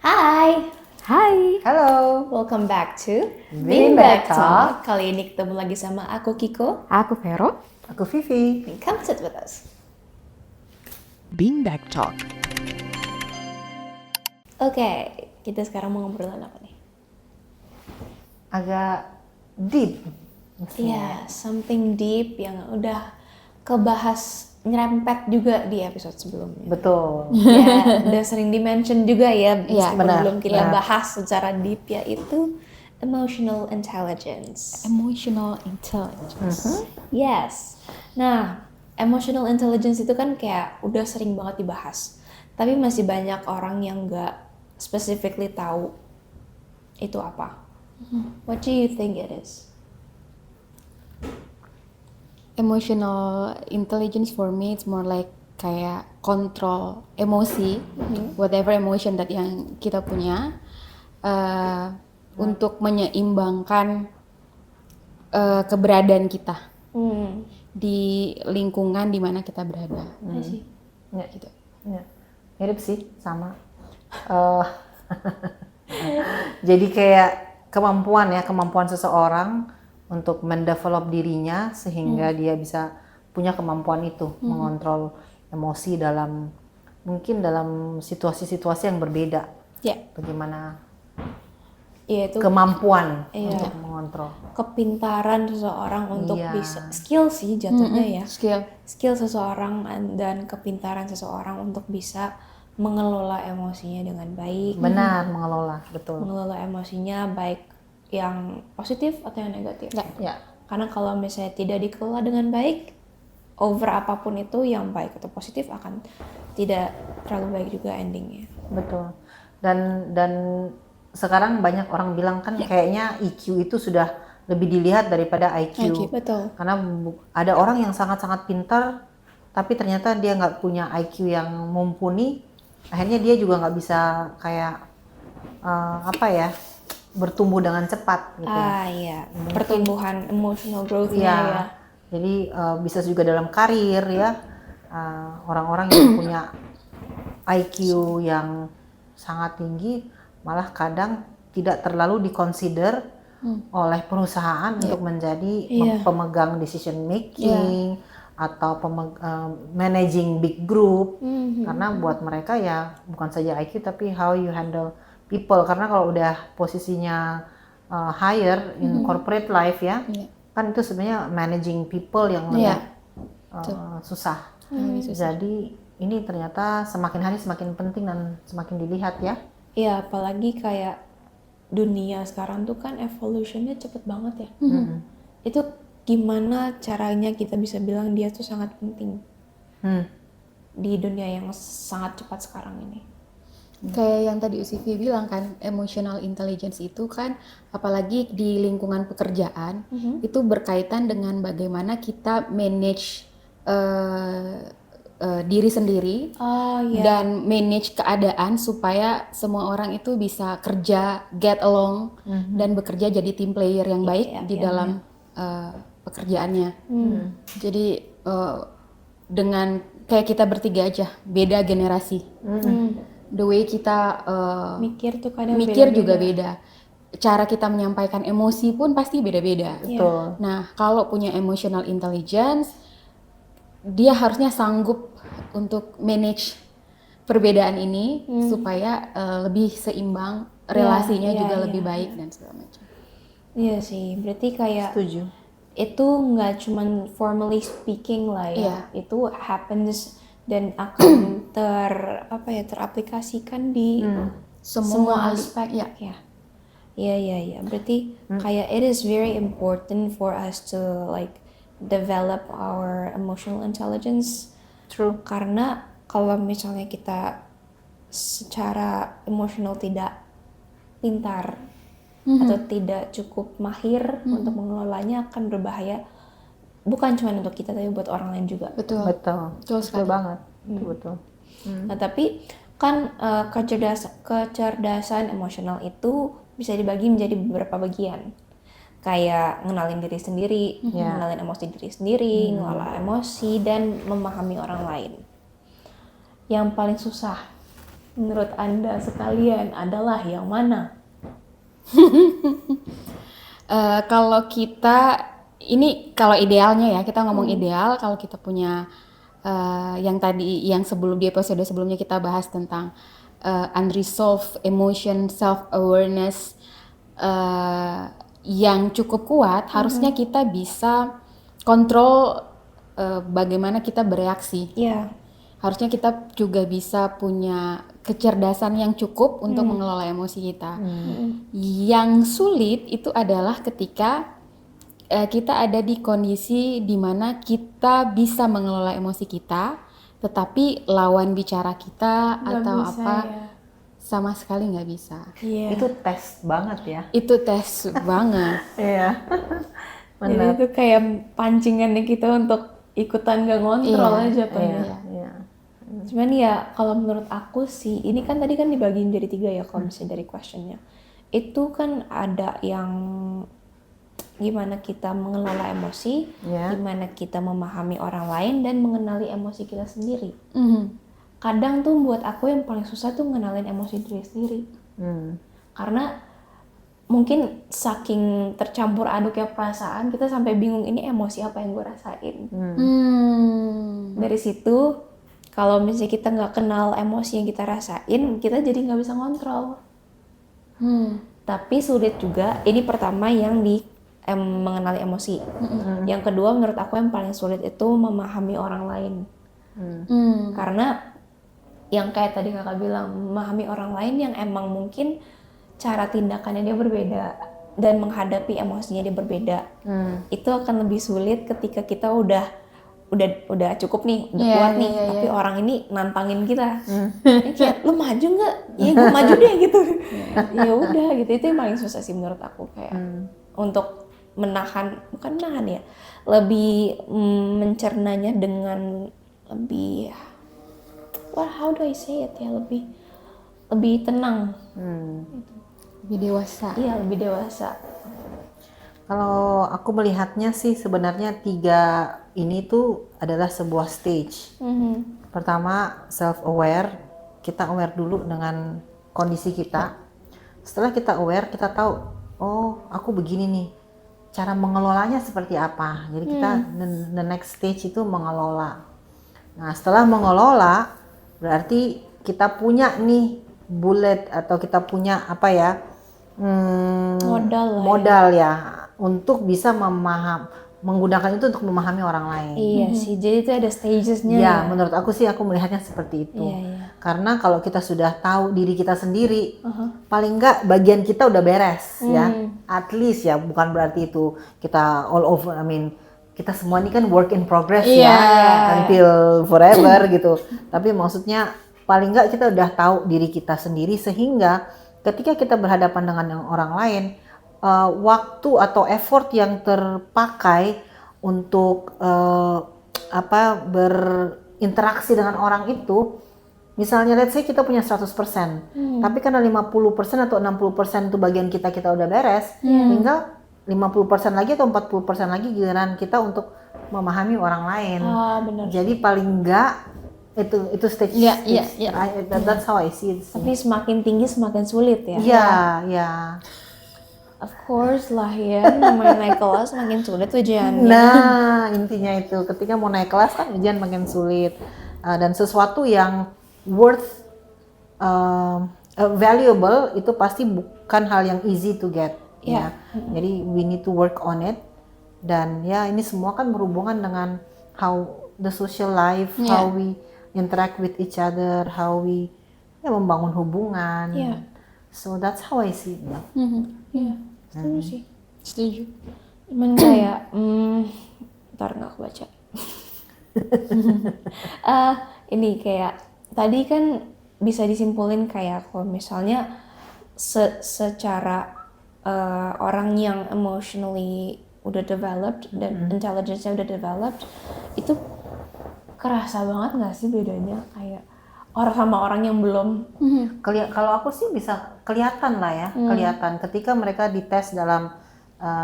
Hai, Hai, Halo, welcome back to Bean Bag Talk. Kali ini ketemu lagi sama aku Kiko. aku Vero. aku Vivi. Come sit with us. Bean Bag Talk. Oke, kita sekarang mau ngobrolin apa nih? Agak deep. Iya, something deep yang udah kebahas nyerempet juga di episode sebelumnya. Betul. Ya, udah sering di-mention juga ya, meskipun benar, belum kita benar. bahas secara deep, yaitu emotional intelligence. Emotional intelligence. Yes. Nah, emotional intelligence itu kan kayak udah sering banget dibahas. Tapi masih banyak orang yang nggak specifically tahu itu apa. What do you think it is? Emotional intelligence for me it's more like kayak kontrol emosi, whatever emotion that yang kita punya, untuk menyeimbangkan keberadaan kita di lingkungan di mana kita berada. Ya, Gitu. ya. Mirip sih, sama. Jadi kayak kemampuan seseorang untuk mendevelop dirinya sehingga dia bisa punya kemampuan itu mengontrol emosi mungkin dalam situasi-situasi yang berbeda. Ya, Bagaimana iya itu kemampuan Iya. untuk mengontrol. kepintaran seseorang untuk Iya. bisa skill sih jatuhnya ya. Skill. Seseorang dan kepintaran seseorang untuk bisa mengelola emosinya dengan baik. Benar, mengelola, betul. Mengelola emosinya baik yang positif atau yang negatif. Ya, Karena kalau misalnya tidak dikelola dengan baik, over apapun itu yang baik atau positif akan tidak terlalu baik juga endingnya. betul. Dan sekarang banyak orang bilang kan kayaknya EQ itu sudah lebih dilihat daripada IQ. Betul. Karena ada orang yang sangat-sangat pintar, tapi ternyata dia nggak punya IQ yang mumpuni. Akhirnya dia juga nggak bisa kayak bertumbuh dengan cepat gitu. Iya, pertumbuhan emotional growth-nya Iya. ya. Jadi bisa juga dalam karir ya, orang-orang yang punya IQ yang sangat tinggi malah kadang tidak terlalu diconsider oleh perusahaan untuk menjadi pemegang decision making atau managing big group, karena buat mereka ya bukan saja IQ tapi how you handle people, karena kalau udah posisinya higher in corporate life ya, kan itu sebenarnya managing people yang lebih susah. Jadi ini ternyata semakin hari semakin penting dan semakin dilihat ya. Iya, apalagi kayak dunia sekarang tuh kan evolutionnya cepet banget ya. Itu gimana caranya kita bisa bilang dia tuh sangat penting di dunia yang sangat cepat sekarang ini. Kayak yang tadi Usivi bilang kan, emotional intelligence itu kan apalagi di lingkungan pekerjaan itu berkaitan dengan bagaimana kita manage diri sendiri dan manage keadaan supaya semua orang itu bisa kerja, get along dan bekerja jadi team player yang baik di dalam pekerjaannya. Jadi dengan kayak kita bertiga aja, beda generasi. The way kita Mikir tuh kadang mikir beda-beda. juga beda. Cara kita menyampaikan emosi pun pasti beda-beda. Betul. Nah, kalau punya emotional intelligence, dia harusnya sanggup untuk manage perbedaan ini supaya lebih seimbang, relasinya juga lebih baik dan segala macam. Iya sih, berarti kayak Setuju. itu nggak cuman formally speaking lah ya. Iya. Itu happens dan akan teraplikasikan di semua aspek ya. Iya. Berarti kayak it is very important for us to like develop our emotional intelligence. True. Karena kalau misalnya kita secara emosional tidak pintar atau tidak cukup mahir untuk mengelolanya, akan berbahaya bukan cuma untuk kita tapi buat orang lain juga. Betul. Betul banget. Betul. Nah, tapi kan kecerdasan emosional itu bisa dibagi menjadi beberapa bagian. Kayak ngenalin diri sendiri, ngenalin emosi diri sendiri, ngelola emosi, dan memahami orang lain. Yang paling susah menurut Anda sekalian adalah yang mana? Kalau kita ini kalau idealnya ya kita ngomong ideal kalau kita punya yang tadi yang sebelum di episode sebelumnya kita bahas tentang unresolved emotion self awareness yang cukup kuat harusnya kita bisa kontrol bagaimana kita bereaksi. Iya. Harusnya kita juga bisa punya kecerdasan yang cukup untuk mengelola emosi kita. Yang sulit itu adalah ketika kita ada di kondisi di mana kita bisa mengelola emosi kita, tetapi lawan bicara kita Nggak atau bisa, apa ya. sama sekali nggak bisa. Iya. Itu tes banget ya. Itu tes banget. Iya. Jadi itu kayak pancingannya kita untuk ikutan gak ngontrol Iya, aja Pan. Iya. Cuman ya kalau menurut aku sih, ini kan tadi kan dibagiin jadi 3 ya kalau misalnya dari questionnya. Itu kan ada yang gimana kita mengelola emosi, Ya. gimana kita memahami orang lain dan mengenali emosi kita sendiri. Mhm. Kadang tuh buat aku yang paling susah tuh ngenalin emosi diri sendiri. Karena mungkin saking tercampur aduknya perasaan, kita sampai bingung ini emosi apa yang gue rasain. Dari situ, kalau misalnya kita nggak kenal emosi yang kita rasain, kita jadi nggak bisa ngontrol. Tapi sulit juga, ini pertama yang di mengenali emosi. Yang kedua menurut aku yang paling sulit itu memahami orang lain. Karena yang kayak tadi kakak bilang, memahami orang lain yang emang mungkin cara tindakannya dia berbeda dan menghadapi emosinya dia berbeda. Itu akan lebih sulit ketika kita udah cukup nih, udah Iya, kuat nih, iya, tapi orang ini nantangin kita. Ini kayak, lu maju nggak? Iya, gue maju deh gitu. Ya udah gitu, itu yang paling susah sih menurut aku kayak untuk bukan menahan ya, lebih mencernanya dengan lebih, how do I say it ya, lebih tenang. Lebih dewasa. Iya, lebih dewasa. Kalau aku melihatnya sih sebenarnya 3 ini tuh adalah sebuah stage. Pertama self aware, kita aware dulu dengan kondisi kita. Setelah kita aware, kita tahu, oh aku begini nih, cara mengelolanya seperti apa. Jadi kita the next stage itu mengelola. Nah setelah mengelola, berarti kita punya nih bullet atau kita punya apa ya, modal ya untuk bisa menggunakan itu untuk memahami orang lain. Iya sih, jadi itu ada stagesnya. Ya, menurut aku sih aku melihatnya seperti itu. Iya. Karena kalau kita sudah tahu diri kita sendiri, paling enggak bagian kita udah beres ya. At least ya, bukan berarti itu kita all over. I mean, kita semua ini kan work in progress ya, until forever gitu. Tapi maksudnya paling enggak kita udah tahu diri kita sendiri sehingga ketika kita berhadapan dengan orang lain, waktu atau effort yang terpakai untuk berinteraksi dengan orang itu, misalnya let's say kita punya 100%, tapi karena 50% atau 60% itu bagian kita udah beres, tinggal 50% lagi atau 40% lagi giliran kita untuk memahami orang lain. Benar. Jadi paling enggak itu stage. That's how I see it. Tapi semakin tinggi semakin sulit ya. Iya. Of course lah ya, namanya naik kelas makin sulit ujiannya. Nah, intinya itu ketika mau naik kelas kan ujian makin sulit. Dan sesuatu yang worth valuable itu pasti bukan hal yang easy to get. Ya. Jadi we need to work on it. Dan ya ini semua kan berhubungan dengan how the social life, how we interact with each other, how we membangun hubungan. So that's how I see it. Iya, setuju sih. Setuju. Cuman kayak, ntar nggak aku baca. Ini kayak, tadi kan bisa disimpulin kayak kalau misalnya secara orang yang emotionally udah developed dan intelligence-nya udah developed, itu kerasa banget nggak sih bedanya kayak orang sama orang yang belum? Kalau aku sih bisa kelihatan lah ya, kelihatan ketika mereka dites dalam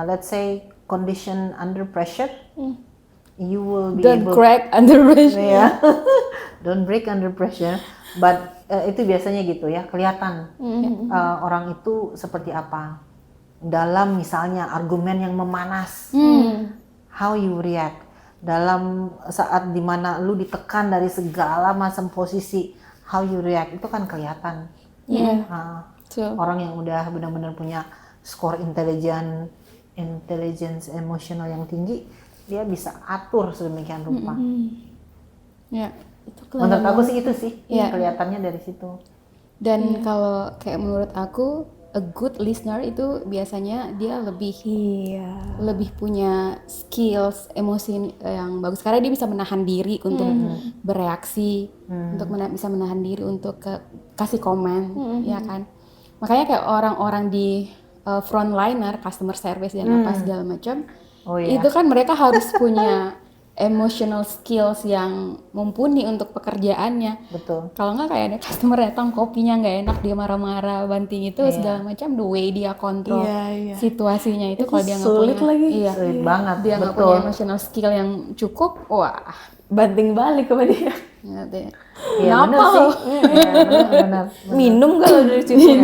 let's say condition under pressure, you will be Don't able crack under pressure. yeah. Don't break under pressure, but itu biasanya gitu ya, kelihatan orang itu seperti apa dalam misalnya argumen yang memanas, how you react dalam saat dimana lu ditekan dari segala macam posisi, how you react itu kan kelihatan. Orang yang udah benar-benar punya skor intelligence emosional yang tinggi, dia bisa atur sedemikian rupa. Itu Menurut aku sih itu sih kelihatannya dari situ. Dan kalau kayak menurut aku a good listener itu biasanya dia lebih punya skills emosi yang bagus karena dia bisa menahan diri untuk bereaksi, untuk bisa menahan diri untuk kasih komen, ya kan. Makanya kayak orang-orang di frontliner, customer service dan apa segala macam, itu kan mereka harus punya emotional skills yang mumpuni untuk pekerjaannya. Betul. Kalau nggak kayak ada customer datang kopinya nggak enak, dia marah-marah, banting itu segala macam, the way dia kontrol situasinya itu kalau dia nggak punya, sulit banget. Dia nggak punya emotional skill yang cukup, wah, banting balik sama dia. Iya benar sih. Benar. Minum kalau dari situ.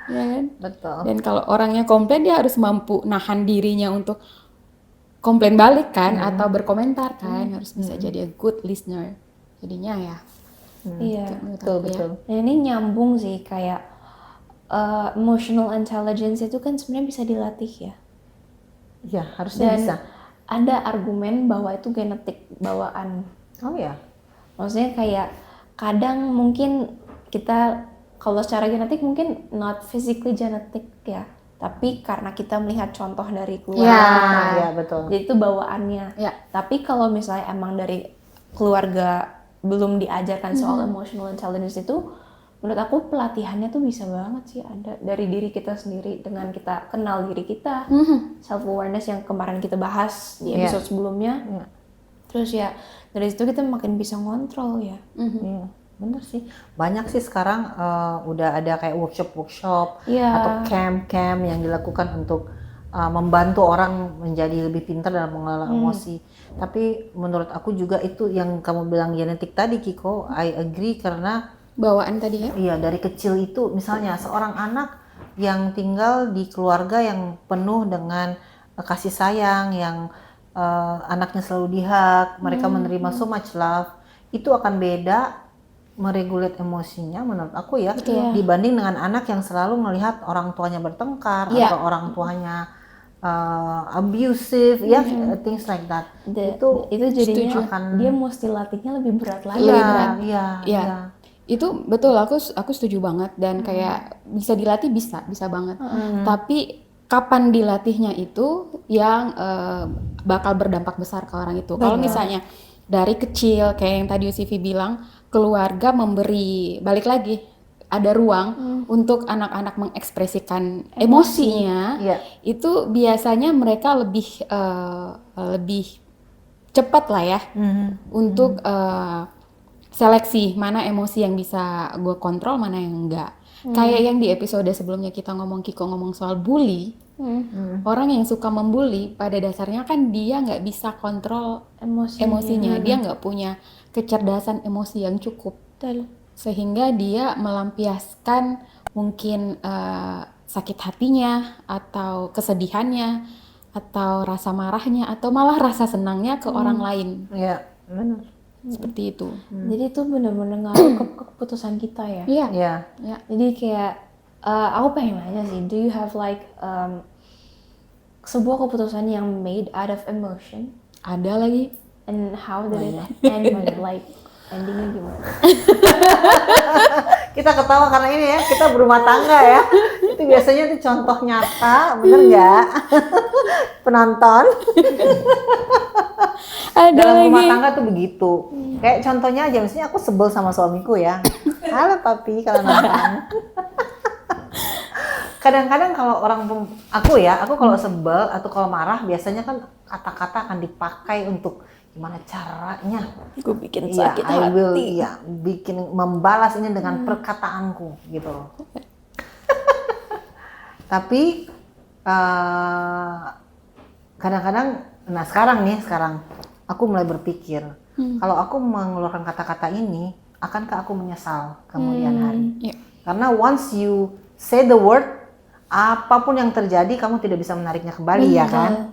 Ya kan? Betul. Dan kalau orangnya komplain dia harus mampu nahan dirinya untuk komplain balik kan atau berkomentar kan, harus bisa jadi a good listener. Jadinya ya. Iya. Betul. Nah, ini nyambung sih kayak emotional intelligence itu kan sebenarnya bisa dilatih ya. Iya, harusnya Dan bisa. ada argumen bahwa itu genetik bawaan. Oh ya. Maksudnya kayak kadang mungkin kita kalau secara genetik mungkin not physically genetic ya, tapi karena kita melihat contoh dari keluarga, ya betul. jadi itu bawaannya. Tapi kalau misalnya emang dari keluarga belum diajarkan soal emotional intelligence itu, menurut aku pelatihannya tuh bisa banget sih ada dari diri kita sendiri dengan kita kenal diri kita, self awareness yang kemarin kita bahas di episode sebelumnya. Terus ya dari situ kita makin bisa ngontrol ya. Iya, bener sih. Banyak sih sekarang udah ada kayak workshop Iya. atau camp yang dilakukan untuk membantu orang menjadi lebih pintar dalam mengelola emosi. Tapi menurut aku juga itu yang kamu bilang genetik tadi, Kiko, I agree, karena Bawaan tadi ya? iya, dari kecil itu misalnya seorang anak yang tinggal di keluarga yang penuh dengan kasih sayang, yang anaknya selalu dihak, mereka menerima so much love, itu akan beda meregulate emosinya menurut aku ya, dibanding dengan anak yang selalu melihat orang tuanya bertengkar atau orang tuanya abusive, things like that. Itu jadinya dia mesti latihnya lebih berat lagi. Iya. Itu betul, aku setuju banget, dan kayak bisa dilatih, bisa banget. Tapi kapan dilatihnya itu yang bakal berdampak besar ke orang itu. Kalau misalnya dari kecil kayak yang tadi Usivi bilang, keluarga memberi, balik lagi, ada ruang untuk anak-anak mengekspresikan emosinya, itu biasanya mereka lebih cepat lah ya untuk seleksi mana emosi yang bisa gue kontrol, mana yang enggak. Kayak yang di episode sebelumnya Kiko ngomong soal bully. Orang yang suka membuli pada dasarnya kan dia nggak bisa kontrol emosinya. Dia nggak punya kecerdasan emosi yang cukup. Sehingga dia melampiaskan mungkin sakit hatinya atau kesedihannya atau rasa marahnya atau malah rasa senangnya ke orang lain. Iya, benar. Seperti itu. Jadi itu benar-benar ngaruh ke keputusan kita ya. Iya. Jadi kayak aku pengen nanya sih, do you have like sebuah keputusan yang made out of emotion? Ada lagi. And how did it end? Like endingnya gimana? Kita ketawa karena ini ya, kita berumah tangga ya. Itu biasanya tuh contoh nyata, bener nggak? Penonton. Dalam rumah tangga tuh begitu. Kayak contohnya aja, misalnya aku sebel sama suamiku ya. Halo papi, kalau nonton. Kadang-kadang kalau aku kalau sebel atau kalau marah, biasanya kan kata-kata akan dipakai untuk gimana caranya Gue bikin sakit hati. I will bikin membalas ini dengan perkataanku gitu loh. Tapi kadang-kadang, sekarang aku mulai berpikir kalau aku mengeluarkan kata-kata ini akankah aku menyesal kemudian hari? Iya. Karena once you say the word, apapun yang terjadi kamu tidak bisa menariknya kembali ya kan?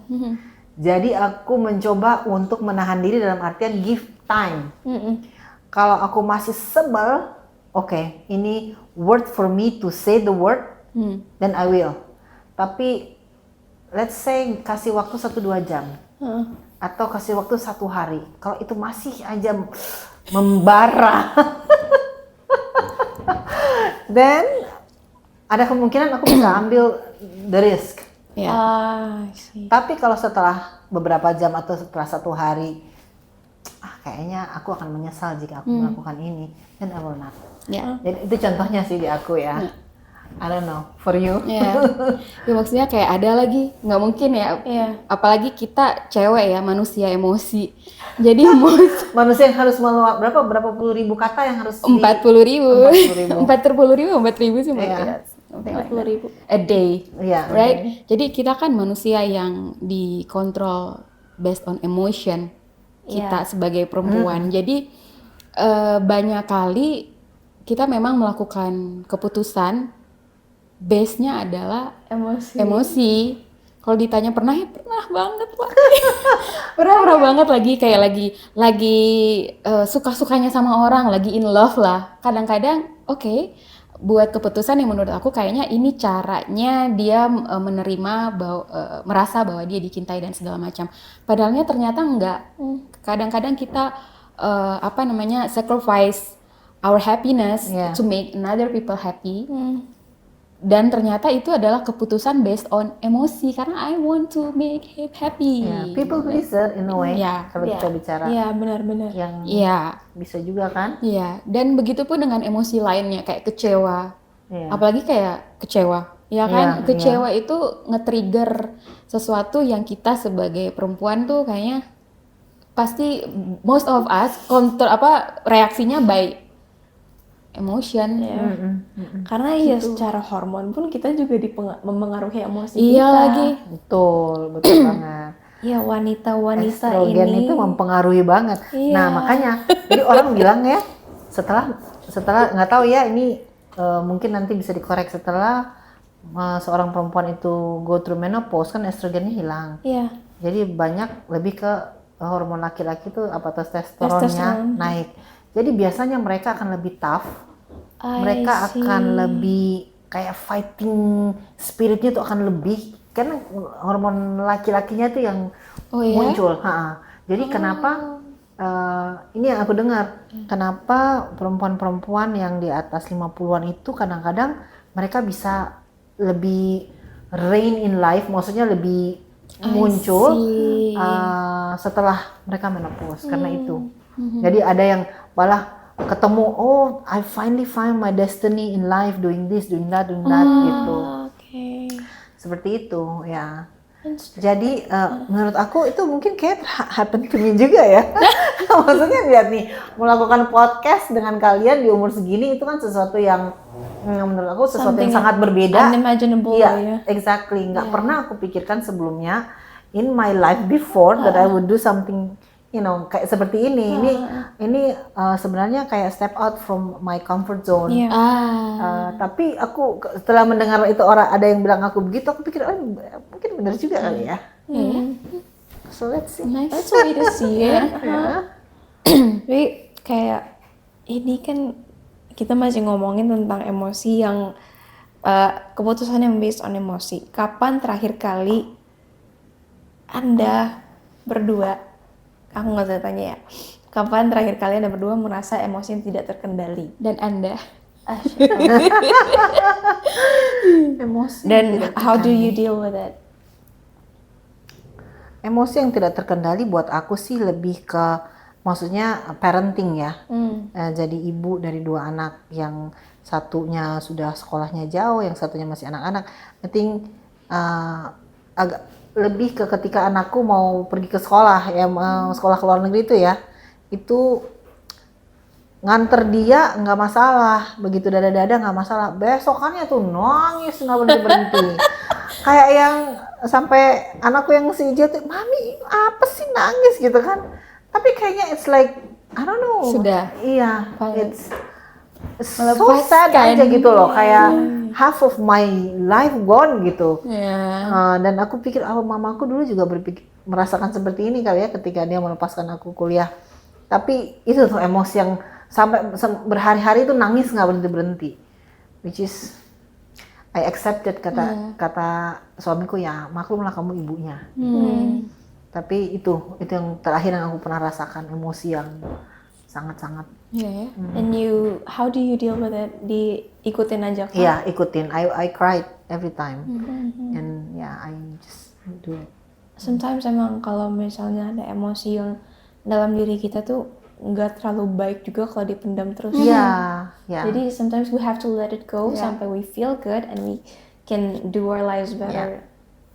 Jadi aku mencoba untuk menahan diri dalam artian give time. Kalau aku masih sebel, oke, ini word for me to say the word, then I will. Tapi let's say kasih waktu 1-2 jam. Atau kasih waktu 1 hari. Kalau itu masih aja membara, then ada kemungkinan aku bisa ambil the risk. Ya. I see. Tapi kalau setelah beberapa jam atau setelah 1 hari, kayaknya aku akan menyesal jika aku melakukan ini, then I will not. Ya. Jadi itu contohnya sih di aku ya. I don't know, for you. Ya. Ya maksudnya kayak ada lagi, nggak mungkin ya. Iya. Apalagi kita cewek ya, manusia emosi. Jadi Manusia yang harus meluap berapa puluh ribu kata yang harus 40.000, 40.000, 4.000 sih Iya. mungkin. Something like that. 40.000. A day, Iya, right? Jadi kita kan manusia yang dikontrol based on emotion. Kita sebagai perempuan. Jadi banyak kali kita memang melakukan keputusan base-nya adalah emosi. Kalau ditanya pernah, ya pernah banget lah. pernah banget lagi kayak lagi suka-sukanya sama orang, lagi in love lah. Kadang-kadang oke, buat keputusan yang menurut aku kayaknya ini caranya dia menerima merasa bahwa dia dicintai dan segala macam. Padahalnya ternyata enggak. Kadang-kadang kita sacrifice our happiness to make another people happy. Dan ternyata itu adalah keputusan based on emosi karena I want to make him happy. Yeah, people pleaser in a way. Kalau kita bicara. Iya, benar-benar. Yang bisa juga kan? Iya, dan begitu pun dengan emosi lainnya kayak kecewa. Apalagi kayak kecewa. Ya kan, kecewa itu nge-trigger sesuatu yang kita sebagai perempuan tuh kayaknya pasti most of us reaksinya by emotion. Karena ya secara hormon pun kita juga mempengaruhi emosi Iya kita. lagi. Betul banget. Ya wanita-wanita Estrogen ini itu mempengaruhi banget. Nah makanya, jadi orang bilang ya, setelah nggak tahu ya ini mungkin nanti bisa dikorek setelah seorang perempuan itu go through menopause kan estrogennya hilang. Iya. Jadi banyak lebih ke hormon laki-laki tuh testosteronnya naik. Jadi biasanya mereka akan lebih tough, mereka akan lebih kayak fighting spiritnya tuh akan lebih, karena hormon laki-lakinya tuh yang muncul. Jadi kenapa ini yang aku dengar, kenapa perempuan-perempuan yang di atas 50-an itu kadang-kadang mereka bisa lebih reign in life, maksudnya lebih muncul setelah mereka menopause karena itu. Jadi ada yang malah ketemu, oh I finally find my destiny in life, doing this, doing that gitu. Seperti itu ya. Jadi menurut aku itu mungkin kayak happen to me juga ya. Maksudnya lihat nih, melakukan podcast dengan kalian di umur segini itu kan sesuatu yang menurut aku sesuatu yang sangat berbeda. Unimaginable ya. Exactly. Nggak pernah aku pikirkan sebelumnya in my life before that I would do something kayak seperti ini. Ini sebenarnya kayak step out from my comfort zone. Tapi aku setelah mendengar itu ada yang bilang aku begitu, aku pikir mungkin benar juga kali ya. So let's see. Nice. That's way to see it. Tapi kayak ini kan kita masih ngomongin tentang emosi yang keputusan yang based on emosi. Kapan terakhir kali Anda berdua, aku nggak usah tanya ya, kapan terakhir kali Anda berdua merasa emosi yang tidak terkendali? Dan Anda? Emosi. Dan how do you deal with it? Emosi yang tidak terkendali buat aku sih lebih ke, maksudnya parenting ya. Jadi ibu dari 2 anak, yang satunya sudah sekolahnya jauh, yang satunya masih anak-anak. I think agak lebih ke ketika anakku mau pergi ke sekolah ya, sekolah ke luar negeri itu ya, itu nganter dia nggak masalah, begitu dada-dada nggak masalah, besokannya tuh nangis nggak berhenti. Kayak yang sampai anakku yang si J tuh, mami apa sih nangis gitu kan, tapi kayaknya it's like I don't know. Sudah. Iya, Kayak it's so sad aja gitu loh, kayak half of my life gone gitu. Dan aku pikir, mamaku dulu juga merasakan seperti ini kali ya ketika dia melepaskan aku kuliah. Tapi itu tuh emosi yang sampai berhari-hari itu nangis nggak berhenti-berhenti. Which is I accepted, kata suamiku, ya maklumlah kamu ibunya. Tapi itu yang terakhir yang aku pernah rasakan, emosi yang sangat-sangat. And how do you deal with it? Diikutin aja kan? Iya, ikutin. I cried every time. And I just do it. Sometimes emang kalau misalnya ada emosi yang dalam diri kita tuh nggak terlalu baik juga kalau dipendam terus. Iya. Jadi sometimes we have to let it go sampai we feel good and we can do our lives better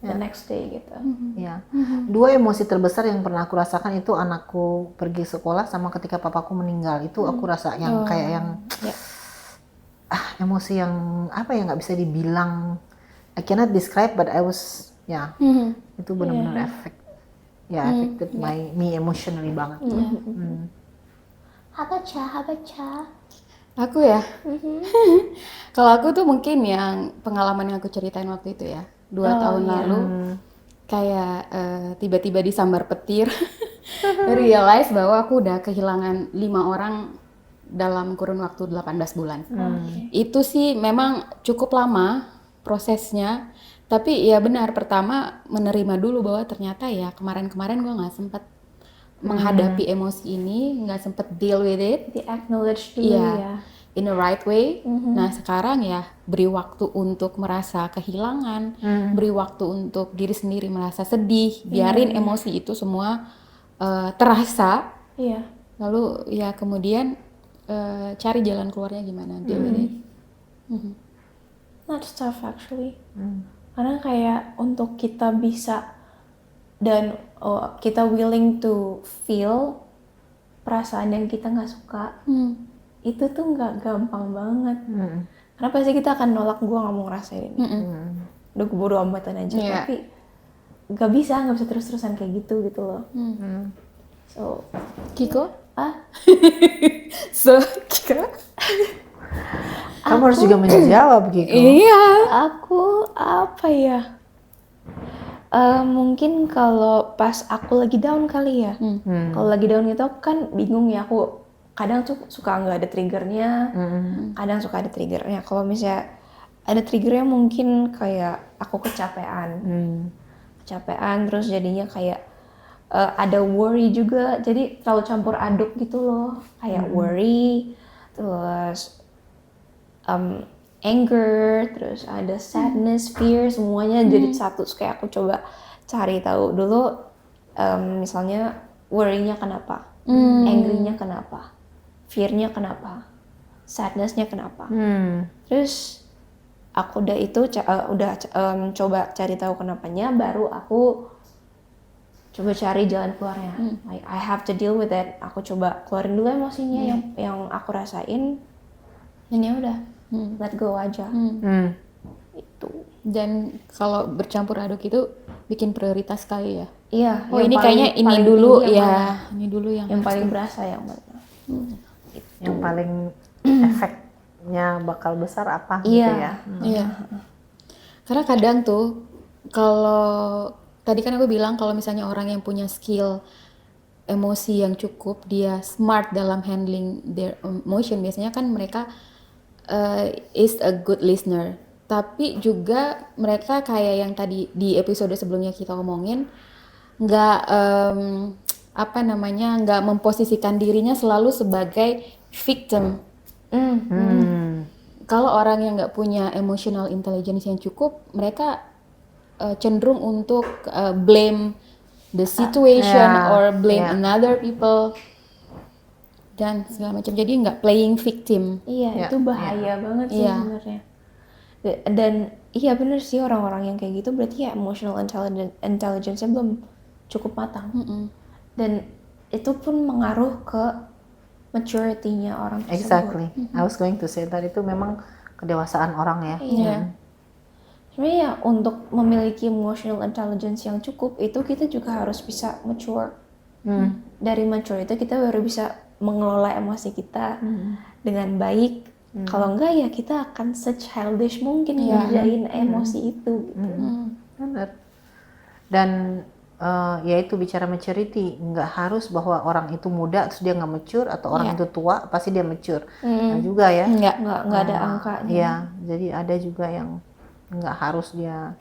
the next day gitu. Iya. Dua emosi terbesar yang pernah aku rasakan itu anakku pergi sekolah sama ketika papaku meninggal. Itu aku rasa yang kayak yang emosi yang apa ya, nggak bisa dibilang. I cannot describe, but I was itu benar-benar affected me emotionally banget. Habaca. Aku ya, kalau aku tuh mungkin yang pengalaman yang aku ceritain waktu itu ya, 2 tahun lalu, kayak tiba-tiba disambar petir, realize bahwa aku udah kehilangan 5 orang dalam kurun waktu 18 bulan. Itu sih memang cukup lama prosesnya, tapi ya benar, pertama menerima dulu bahwa ternyata ya kemarin-kemarin gue nggak sempet menghadapi emosi ini, nggak sempet deal with it, Di acknowledge dulu ya. in the right way. Nah sekarang ya beri waktu untuk merasa kehilangan, beri waktu untuk diri sendiri merasa sedih, biarin emosi itu semua terasa. Lalu ya kemudian cari jalan keluarnya gimana, deal with it. That's tough actually. Karena kayak untuk kita bisa dan kita willing to feel perasaan yang kita nggak suka, itu tuh nggak gampang banget. Karena pasti kita akan nolak, gue nggak mau ngerasain ini. Udah gue bodo amatan aja. Tapi nggak bisa terus-terusan kayak gitu loh. So Kiko? Kiko? Kamu harus juga menjawab gitu. Iya. Aku apa ya? Mungkin kalau pas aku lagi down kali ya. Kalau lagi down gitu aku kan bingung ya, aku kadang tuh suka nggak ada triggernya, kadang suka ada triggernya. Kalau misalnya ada triggernya mungkin kayak aku kecapean, terus jadinya kayak ada worry juga, jadi terlalu campur aduk gitu loh, kayak worry, terus anger, terus ada sadness, fear, semuanya jadi satu. Kayak aku coba cari tahu dulu, misalnya worry-nya kenapa, angry-nya kenapa, fear-nya kenapa, sadness-nya kenapa. Terus aku coba cari tahu kenapanya, baru aku coba cari jalan keluarnya. Like I have to deal with it. Aku coba keluarin dulu emosinya yang aku rasain, dan ya udah. Let go aja. Itu. Dan kalau bercampur aduk itu bikin prioritas sekali ya. Iya. Oh ini kayaknya ini dulu ya. Ini dulu yang paling berasa yang mana? Yang paling efeknya bakal besar apa gitu ya. Iya. Karena kadang tuh kalau tadi kan aku bilang kalau misalnya orang yang punya skill emosi yang cukup, dia smart dalam handling their emotion, biasanya kan mereka is a good listener. Tapi juga mereka kayak yang tadi di episode sebelumnya kita ngomongin, nggak nggak memposisikan dirinya selalu sebagai victim. Kalau orang yang nggak punya emotional intelligence yang cukup, mereka cenderung untuk blame the situation or blame another people dan segala macam, jadi nggak playing victim. Iya, itu bahaya banget sih sebenarnya. Dan iya bener sih, orang-orang yang kayak gitu berarti ya emotional intelligence-nya belum cukup matang. Dan itu pun mengaruh ke maturity-nya orang tersebut. Exactly. I was going to say that itu memang kedewasaan orang ya. Iya. Sebenarnya ya untuk memiliki emotional intelligence yang cukup itu kita juga harus bisa mature. Dari mature itu kita baru bisa mengelola emosi kita dengan baik. Kalau enggak ya kita akan se-childish mungkin ngerjain emosi itu. Benar. Dan ya itu bicara maturity, nggak harus bahwa orang itu muda terus dia nggak mature, atau orang itu tua pasti dia mature. Nah juga ya. Nggak ada angkanya. Iya, jadi ada juga yang nggak harus dia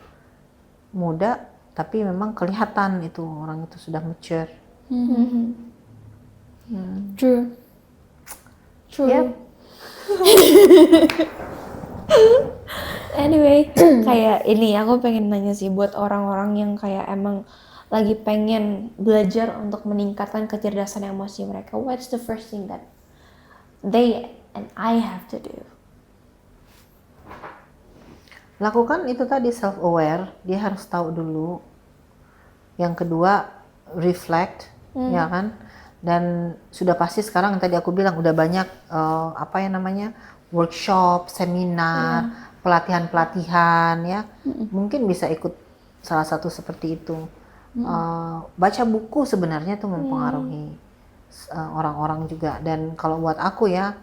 muda, tapi memang kelihatan itu orang itu sudah mature. True. Yep. Anyway, kayak ini aku pengen nanya sih buat orang-orang yang kayak emang lagi pengen belajar untuk meningkatkan kecerdasan emosi mereka. What's the first thing that they and I have to do? Lakukan itu tadi, self aware, dia harus tahu dulu. Yang kedua, reflect, ya kan? Dan sudah pasti sekarang yang tadi aku bilang udah banyak workshop, seminar, pelatihan-pelatihan ya. Mungkin bisa ikut salah satu seperti itu. Baca buku sebenarnya itu mempengaruhi orang-orang juga. Dan kalau buat aku ya,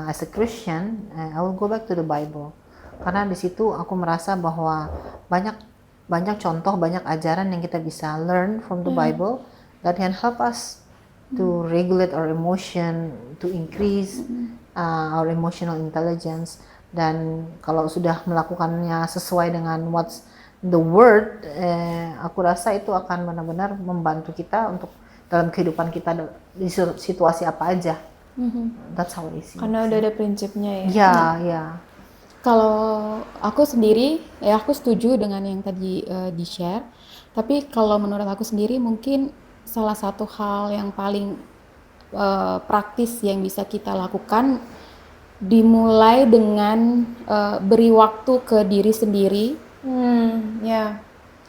as a Christian, I will go back to the Bible. Karena di situ aku merasa bahwa banyak contoh, banyak ajaran yang kita bisa learn from the Bible that can help us to regulate our emotion, to increase our emotional intelligence. Dan kalau sudah melakukannya sesuai dengan what's the word, aku rasa itu akan benar-benar membantu kita untuk dalam kehidupan kita di situasi apa aja. That's how I see. Karena udah ada prinsipnya ya. Ya. Kalau aku sendiri, ya aku setuju dengan yang tadi di-share. Tapi kalau menurut aku sendiri mungkin salah satu hal yang paling praktis yang bisa kita lakukan dimulai dengan beri waktu ke diri sendiri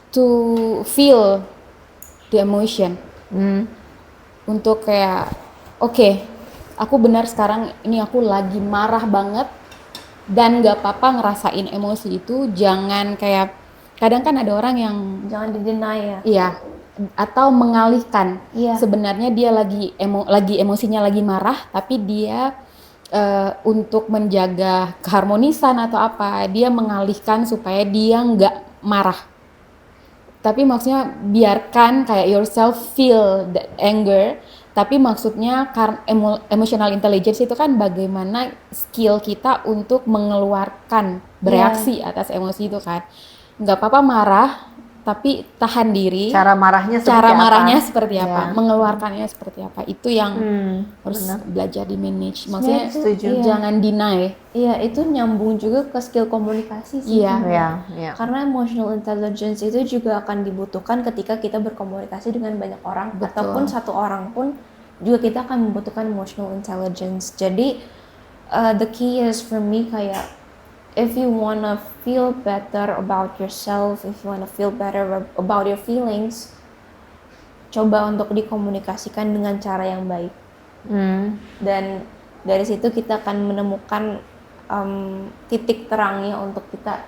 to feel the emotion. Untuk kayak oke, aku benar sekarang ini aku lagi marah banget, dan gak apa-apa ngerasain emosi itu. Jangan kayak, kadang kan ada orang yang Jangan di-deny ya. iya, atau mengalihkan. Iya. Sebenarnya dia lagi emosinya lagi marah, tapi dia untuk menjaga keharmonisan atau apa, dia mengalihkan supaya dia nggak marah. Tapi maksudnya biarkan kayak yourself feel the anger, tapi maksudnya emotional intelligence itu kan bagaimana skill kita untuk mengeluarkan bereaksi atas emosi itu kan. Nggak apa-apa marah, tapi tahan diri. Cara marahnya seperti apa? Mengeluarkannya seperti apa? Itu yang harus belajar di manage. Maksudnya jangan deny. Iya, itu nyambung juga ke skill komunikasi sih. Iya. Karena emotional intelligence itu juga akan dibutuhkan ketika kita berkomunikasi dengan banyak orang. Ataupun satu orang pun juga kita akan membutuhkan emotional intelligence. Jadi the key is for me kayak, if you wanna feel better about yourself, if you wanna feel better about your feelings, coba untuk dikomunikasikan dengan cara yang baik. Dan dari situ kita akan menemukan titik terangnya untuk kita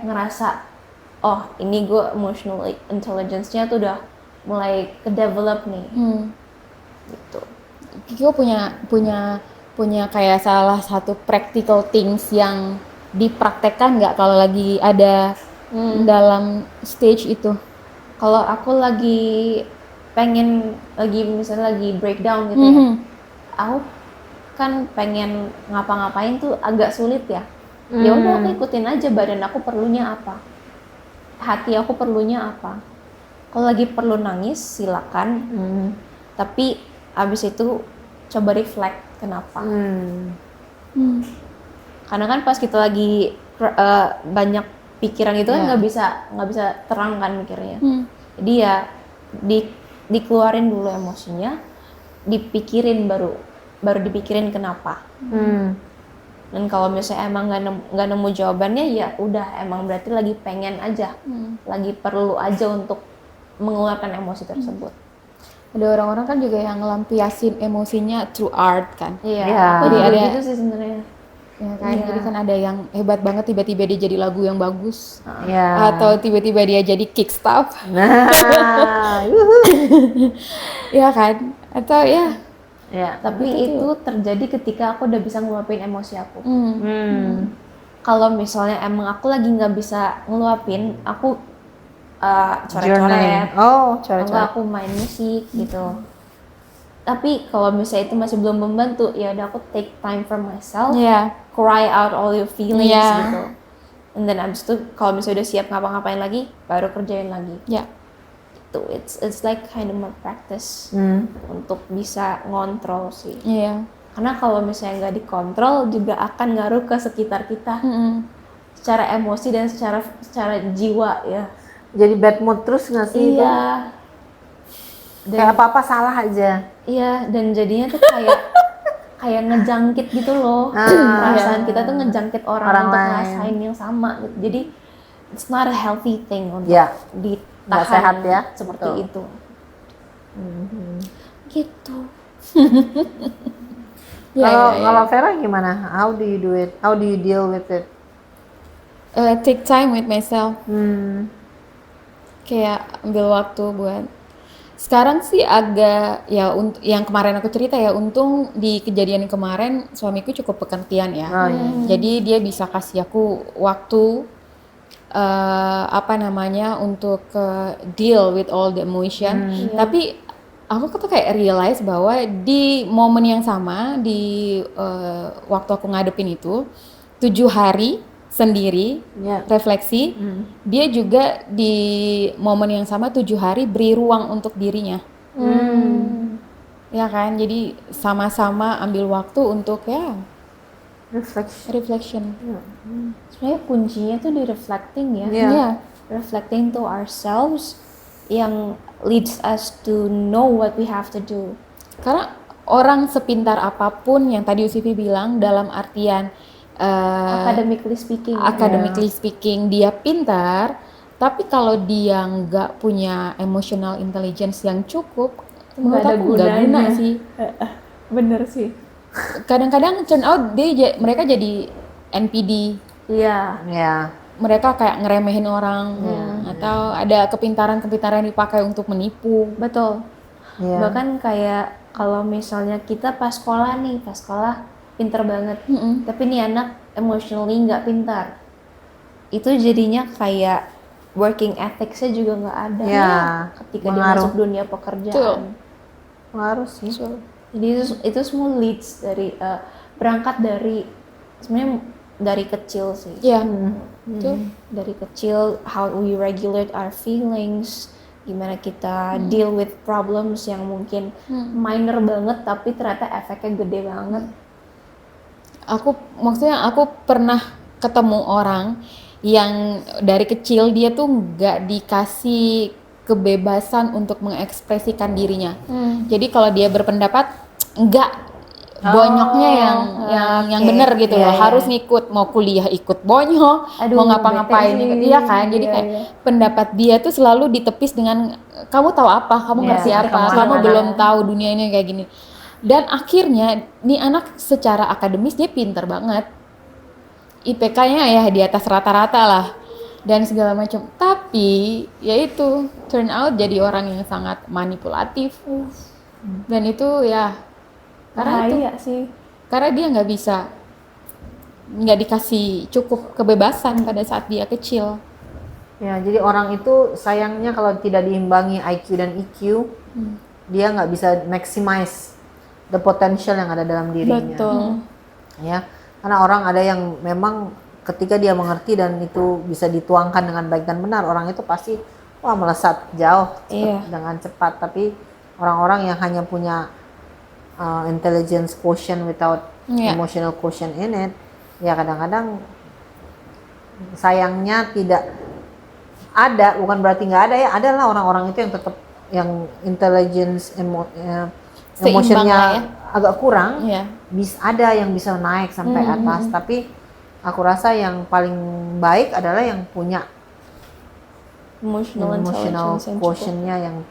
ngerasa, oh ini gue emotional intelligence-nya tuh udah mulai ke-develop nih. Gitu. Kiko punya kayak salah satu practical things yang dipraktekkan nggak kalau lagi ada dalam stage itu? Kalau aku lagi misalnya lagi breakdown gitu ya, aku kan pengen ngapa-ngapain tuh agak sulit ya. Ya udah aku ikutin aja badan aku perlunya apa, hati aku perlunya apa. Kalau lagi perlu nangis silakan, tapi abis itu coba reflect kenapa. Karena kan pas kita lagi banyak pikiran itu kan nggak bisa terang kan mikirnya. Jadi ya dikeluarin dulu emosinya, dipikirin baru dipikirin kenapa. Dan kalau misalnya emang nggak nemu jawabannya, ya udah emang berarti lagi pengen aja, lagi perlu aja untuk mengeluarkan emosi tersebut. Ada orang-orang kan juga yang ngelampiasin emosinya through art kan. Iya. Jadi ada gitu sih sebenarnya. Ya kan, jadi kan ada yang hebat banget tiba-tiba dia jadi lagu yang bagus, Ya. atau tiba-tiba dia jadi kick stuff. Nah, Ya kan, atau ya Ya. Tapi itu terjadi ketika aku udah bisa ngeluapin emosi aku. Kalau misalnya emang aku lagi nggak bisa ngeluapin, aku coret-coret, atau aku main musik gitu. Tapi kalau misalnya itu masih belum membantu, ya udah aku take time for myself, cry out all your feelings gitu. And then abis itu kalau misalnya udah siap ngapa-ngapain lagi, baru kerjain lagi. Itu it's like kind of my practice untuk bisa ngontrol sih. Karena kalau misalnya nggak dikontrol juga akan ngaruh ke sekitar kita, secara emosi dan secara jiwa ya. Jadi bad mood terus nggak sih? Iya. Kayak apa-apa salah aja. Iya, dan jadinya tuh kayak ngejangkit gitu loh. Perasaan kita tuh ngejangkit orang untuk ngerasain yang sama gitu. Jadi it's not a healthy thing untuk ditahan sehat ya, seperti itu. Gitu. Kalau Vera gimana? How do you do it? How do you deal with it? Take time with myself. Kayak ambil waktu buat. Sekarang sih agak ya untuk yang kemarin aku cerita ya, untung di kejadian yang kemarin suamiku cukup pengertian ya. Jadi dia bisa kasih aku waktu untuk deal with all the emotion. Tapi aku tuh kayak realize bahwa di momen yang sama di waktu aku ngadepin itu 7 hari sendiri refleksi, dia juga di momen yang sama 7 hari beri ruang untuk dirinya. Ya kan, jadi sama-sama ambil waktu untuk reflection. Sebenarnya kuncinya tuh di reflecting ya. Reflecting to ourselves yang leads us to know what we have to do. Karena orang sepintar apapun yang tadi Usivi bilang dalam artian academically speaking dia pintar, tapi kalau dia nggak punya emotional intelligence yang cukup, menurut aku nggak guna sih. Bener sih. Kadang-kadang turn out mereka jadi NPD. Iya. Mereka kayak ngeremehin orang, atau ada kepintaran yang dipakai untuk menipu. Betul. Bahkan kayak kalau misalnya kita pas sekolah pinter banget, tapi nih anak emotionally nggak pintar, itu jadinya kayak working ethics-nya juga nggak ada ketika dia masuk dunia pekerjaan. Pengaruh sih. Jadi itu semua leads dari berangkat dari sebenarnya dari kecil sih. Dari kecil, how we regulate our feelings, gimana kita deal with problems yang mungkin minor banget tapi ternyata efeknya gede banget. Aku pernah ketemu orang yang dari kecil dia tuh nggak dikasih kebebasan untuk mengekspresikan dirinya. Jadi kalau dia berpendapat nggak bonyoknya yang benar gitu loh, harus ngikut, mau kuliah ikut bonyok, mau ngapa-ngapain ikut, iya kan. Jadi kayak pendapat dia tuh selalu ditepis dengan kamu tahu apa, kamu ngerti apa, kamu belum tahu dunia ini kayak gini. Dan akhirnya nih anak secara akademis dia pinter banget, IPK-nya ya di atas rata-rata lah dan segala macam. Tapi ya itu turn out jadi orang yang sangat manipulatif. Dan itu ya karena dia nggak dikasih cukup kebebasan pada saat dia kecil. Ya, jadi orang itu sayangnya kalau tidak diimbangi IQ dan EQ, dia nggak bisa maximize the potential yang ada dalam dirinya. Betul. Ya, karena orang ada yang memang ketika dia mengerti dan itu bisa dituangkan dengan baik dan benar, orang itu pasti melesat jauh dengan cepat. Tapi orang-orang yang hanya punya intelligence quotient without emotional quotient in it, ya kadang-kadang sayangnya tidak ada, bukan berarti nggak ada ya, adalah orang-orang itu yang tetap yang intelligence emotionnya agak kurang, ada yang bisa naik sampai atas, tapi aku rasa yang paling baik adalah yang punya emotional quotient-nya yang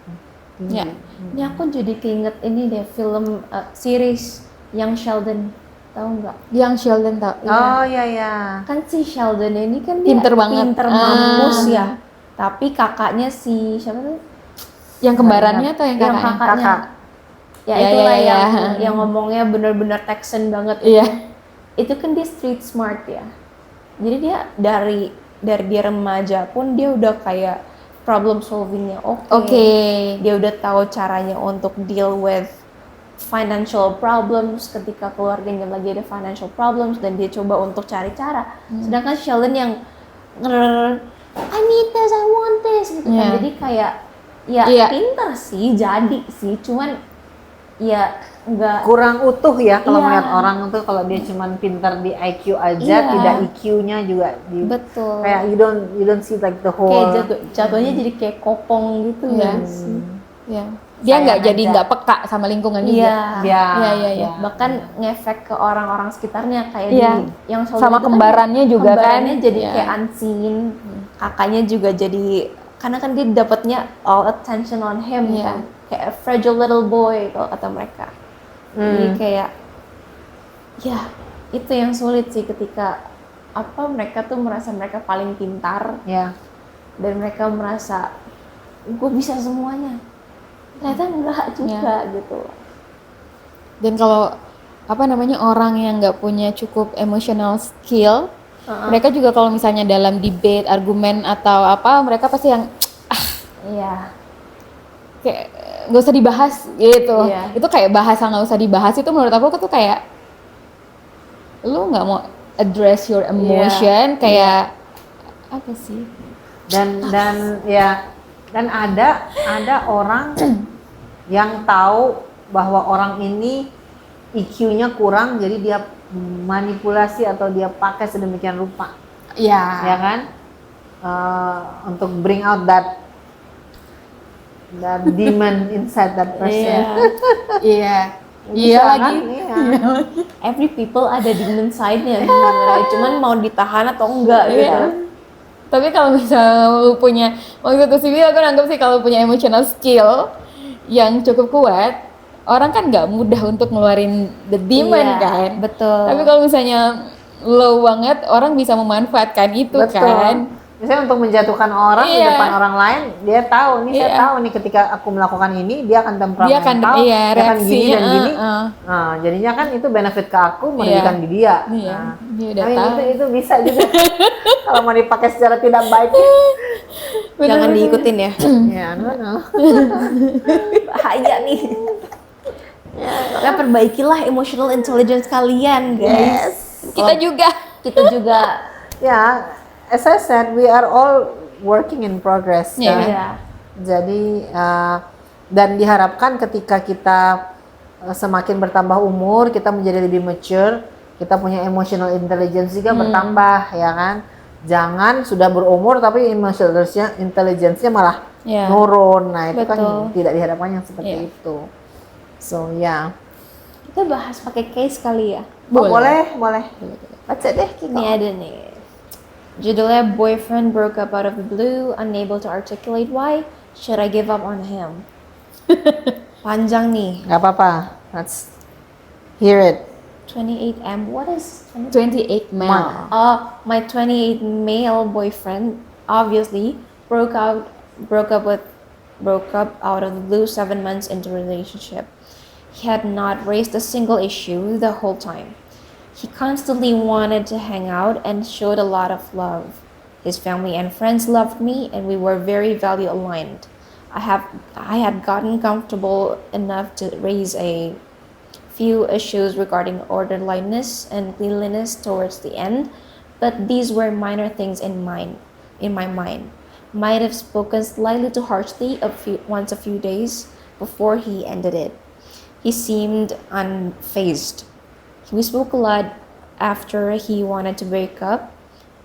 tinggi. Ini aku jadi keinget ini deh, film series Young Sheldon, tahu nggak? Young Sheldon tahu. Oh iya. Kan si Sheldon ini kan dia pinter banget, pinter mampus ya. Tapi kakaknya si siapa tuh? Yang kembarannya atau yang kakaknya? Kakaknya. Ya, Ya, itulah ya, ya, yang ngomongnya bener-bener Texan banget. Iya. Itu kan dia street smart ya. Jadi dia dari dia remaja pun dia udah kayak problem solvingnya oke. Dia udah tahu caranya untuk deal with financial problems ketika keluarganya lagi ada financial problems, dan dia coba untuk cari cara. Sedangkan Sheldon yang I need this, I want this gitu kan. Jadi kayak ya pintar sih, jadi sih, cuman ya nggak kurang utuh ya kalau Iya. melihat orang tuh, kalau dia cuman pintar di IQ aja, Iya. tidak EQ-nya juga betul. kayak you don't see like the whole. Kayak jatuhnya jadi kayak kopong gitu ya. Ya. Dia nggak Sayang jadi aja. nggak peka sama lingkungan juga. Iya. Iya. Bahkan ngefek ke orang-orang sekitarnya kayak Iya. yang Sheldon Sama itu kan kembarannya juga kembarannya kan. jadi Iya. kayak unseen. Kakaknya juga jadi, karena kan dia dapatnya all attention on him Iya. kan. Kayak a fragile little boy kalau kata mereka. Jadi kayak ya itu yang sulit sih, ketika mereka tuh merasa mereka paling pintar Ya. dan mereka merasa gue bisa semuanya. Ternyata enggak juga gitu. Dan kalau orang yang nggak punya cukup emotional skill, mereka juga kalau misalnya dalam debate, argumen atau apa, mereka pasti yang Iya. kayak nggak usah dibahas gitu. Iya. Itu kayak bahasa nggak usah dibahas itu menurut aku tuh kayak lu nggak mau address your emotion, kayak apa sih? Dan ada orang yang tahu bahwa orang ini EQ-nya kurang, jadi dia manipulasi atau dia pakai sedemikian rupa, ya kan, untuk bring out that demon inside that person. Iya. Bisa Iya kan? lagi. Iya. Every people ada demon side-nya sebenarnya, cuman mau ditahan atau enggak gitu. Iya. Tapi kalau misalnya lu punya, waktu itu sih aku anggap sih kalau punya emotional skill yang cukup kuat, orang kan nggak mudah untuk ngeluarin the demon Iya, kan. betul. Tapi kalau misalnya low banget, orang bisa memanfaatkan itu kan. Misalnya untuk menjatuhkan orang di Iya. depan orang lain, dia tahu nih, saya Iya. tahu nih ketika aku melakukan ini, dia akan temperamental, Dia akan dia akan gini reaksinya, dan gini. uh. Jadinya kan itu benefit ke aku, merugikan di dia. Iya, dia udah Tapi tahu. itu bisa juga kalau mau dipakai secara tidak baik. Jangan diikutin ya. Ya, no. Bahaya nih. Ya, perbaikilah emotional intelligence kalian, guys. Kita juga. Kita juga Ya, as I said, we are all working in progress. Kan? ya. Jadi dan diharapkan ketika kita semakin bertambah umur, kita menjadi lebih mature, kita punya emotional intelligence juga bertambah, ya kan. Jangan sudah berumur tapi emotional intelligence-nya malah nurun. Nah, itu kan tidak diharapkan yang seperti itu. So, ya. Kita bahas pakai case kali ya. Boleh. Baca deh, ini ada nih. Judulnya Boyfriend Broke Up Out of the Blue, Unable to Articulate Why, Should I Give Up on Him? Panjang nih. Gak apa-apa. Let's hear it. 28M. What is 28 male. my 28 male boyfriend obviously broke up out of the blue 7 months into a relationship. He had not raised a single issue the whole time. He constantly wanted to hang out and showed a lot of love. His family and friends loved me, and we were very value aligned. I had gotten comfortable enough to raise a few issues regarding orderliness and cleanliness towards the end, but these were minor things in my mind. Might have spoken slightly too harshly once a few days before he ended it. He seemed unfazed. We spoke a lot after he wanted to break up,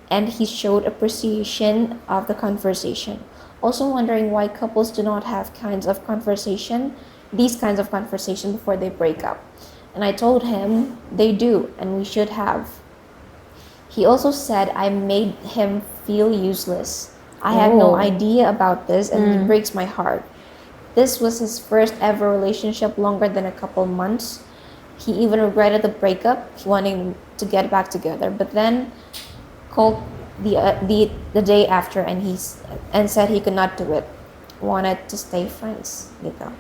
and he showed appreciation of the conversation. Also wondering why couples do not have these kinds of conversation before they break up. And I told him they do, and we should have. He also said I made him feel useless. I had no idea about this, and it breaks my heart. This was his first ever relationship longer than a couple months. He even regretted the breakup, wanting to get back together, but then called the day after and said he could not do it, wanted to stay friends. Gitu.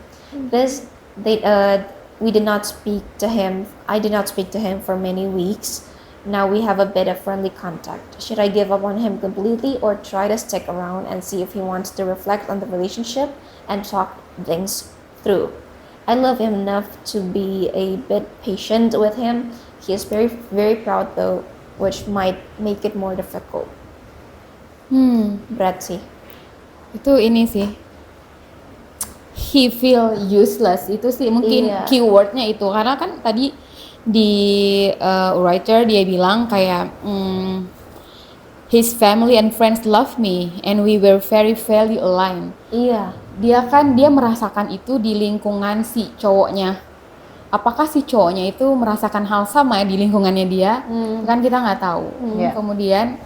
This we did not speak to him. I did not speak to him for many weeks. Now we have a bit of friendly contact. Should I give up on him completely or try to stick around and see if he wants to reflect on the relationship and talk things through? I love him enough to be a bit patient with him. He is very, very proud though, which might make it more difficult. Berat sih. Itu ini sih, he feel useless, itu sih mungkin Iya. keywordnya itu, karena kan tadi di writer dia bilang kayak his family and friends love me and we were very value aligned. Iya. Dia merasakan itu di lingkungan si cowoknya. Apakah si cowoknya itu merasakan hal sama di lingkungannya dia? Kan kita nggak tahu. Iya. Kemudian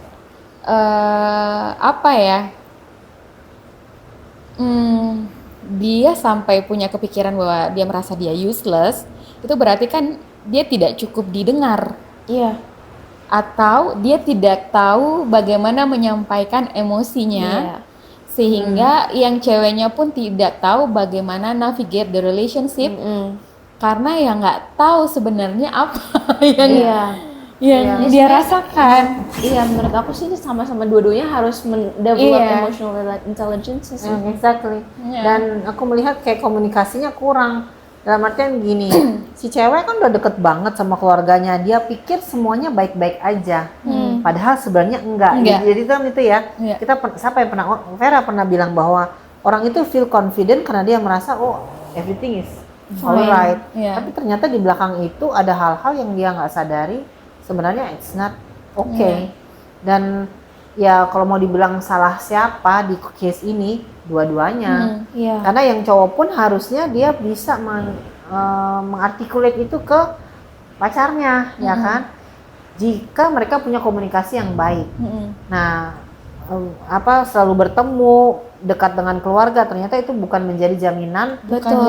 apa ya? Dia sampai punya kepikiran bahwa dia merasa dia useless. Itu berarti kan dia tidak cukup didengar. Iya. Atau dia tidak tahu bagaimana menyampaikan emosinya. Iya. Sehingga yang ceweknya pun tidak tahu bagaimana navigate the relationship. Karena ya nggak tahu sebenarnya apa yang Iya. yang dia rasakan. Iya, menurut aku sih ini sama-sama dua-duanya harus develop Iya. emotional intelligence sih. Exactly. Iya. Dan aku melihat kayak komunikasinya kurang. Dalam artian gini, si cewek kan udah deket banget sama keluarganya. Dia pikir semuanya baik-baik aja. Padahal sebenarnya enggak. Enggak. Jadi kan itu ya. Iya. Siapa yang pernah, Vera pernah bilang bahwa orang itu feel confident karena dia merasa oh everything is alright. Iya. Tapi ternyata di belakang itu ada hal-hal yang dia nggak sadari. Sebenarnya it's not okay. Dan ya kalau mau dibilang salah siapa di case ini, dua-duanya. Iya. Karena yang cowok pun harusnya dia bisa mengartikulate itu ke pacarnya, ya kan? Jika mereka punya komunikasi yang baik. Nah, selalu bertemu dekat dengan keluarga, ternyata itu bukan menjadi jaminan Betul.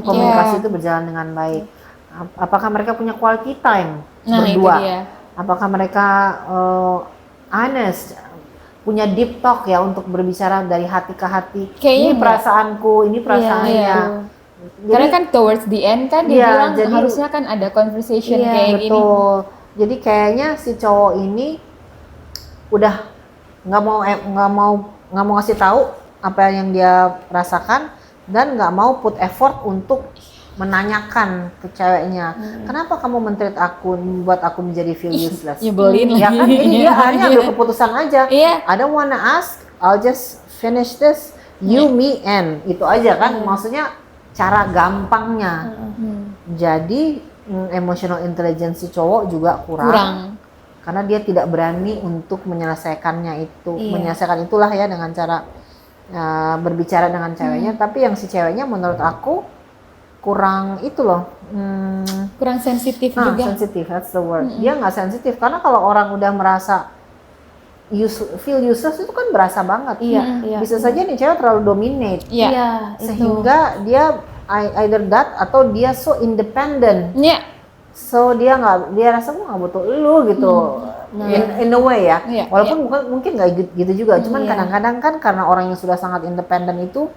komunikasi itu berjalan dengan baik. Apakah mereka punya quality time Nah, itu berdua? dia. Apakah mereka honest, punya deep talk ya untuk berbicara dari hati ke hati. Kayaknya Ini enggak. perasaanku, ini perasaannya. Iya. Jadi, Karena kan towards the end kan dia Iya, bilang jadi- harusnya kan ada conversation Iya, kayak gini. betul. Jadi kayaknya si cowok ini udah nggak mau ngasih tahu apa yang dia rasakan dan nggak mau put effort untuk menanyakan ke ceweknya, kenapa kamu men-treat aku, membuat aku menjadi feel useless? Nyebelin Ya lagi. kan, jadi dia akhirnya ambil keputusan aja. Iya. I don't wanna ask, I'll just finish this, you, me, and itu aja kan, maksudnya cara gampangnya. Jadi emotional intelligence si cowok juga kurang. Karena dia tidak berani untuk menyelesaikannya itu, menyelesaikan itulah ya dengan cara berbicara dengan ceweknya. Tapi yang si ceweknya menurut aku kurang itu loh, Kurang sensitif juga. sensitif, that's the word. Dia nggak sensitif karena kalau orang udah merasa feel useless itu kan berasa banget. Iya. Bisa saja nih cewek terlalu dominate, Iya. itu. sehingga dia either that atau dia so independent. Iya. So dia rasa gue nggak butuh lu gitu, in a way ya. Iya, Walaupun mungkin nggak gitu juga, cuman kadang-kadang kan karena orang yang sudah sangat independen itu